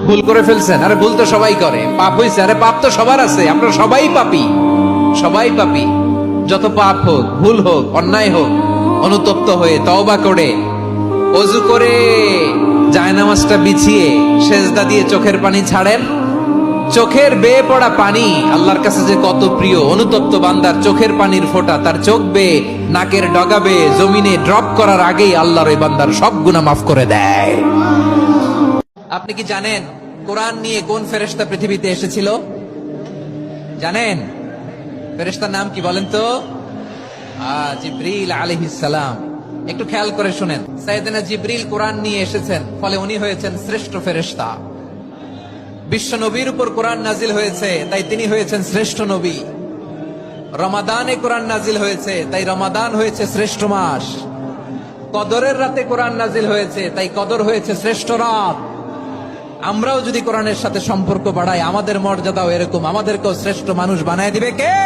ভুল করে ফেলছেন, আরে ভুল তো সবাই করে। পাপ হয়েছে, আরে পাপ তো সবার আছে, আমরা সবাই পাপী, সবাই পাপী। যত পাপ হোক, ভুল হোক, অন্যায় হোক, অনুতপ্ত হয়ে তওবা করে ওযু করে জায়নামাজটা বিছিয়ে সেজদা দিয়ে চোখের পানি ছাড়েন। চোখের বেয়ে পড়া পানি আল্লাহর কাছে যে কত প্রিয়। অনুতপ্ত বান্দার চোখের পানির ফোঁটা তার চোখ বেয়ে নাকের ডগা বেয়ে জমিনে ড্রপ করার আগেই আল্লাহর ওই বান্দার সব গুনাহ মাফ করে দেয়। আপনি কি জানেন কোরআন নিয়ে কোন ফেরেশতা পৃথিবীতে এসেছিল? জানেন ফেরেশতার নাম কি বলেন তো? জিবরিল আলাইহিস সালাম। একটু খেয়াল করে শুনেন, সাইয়েদনা জিবরিল কোরআন নিয়ে এসেছেন, ফলে উনি হয়েছেন শ্রেষ্ঠ ফেরেশতা। বিশ্ব নবীর উপর কোরআন নাজিল হয়েছে, তাই তিনি হয়েছেন শ্রেষ্ঠ নবী। রমাদানে কোরআন নাজিল হয়েছে, তাই রমাদান হয়েছে শ্রেষ্ঠ মাস। কদরের রাতে কোরআন নাজিল হয়েছে, তাই কদর হয়েছে শ্রেষ্ঠ রাত। আমরাও যদি কোরআনের সাথে সম্পর্ক বাড়াই, আমাদের মর্যাদাও এরকম, আমাদেরকেও শ্রেষ্ঠ মানুষ বানায় দিবে কে?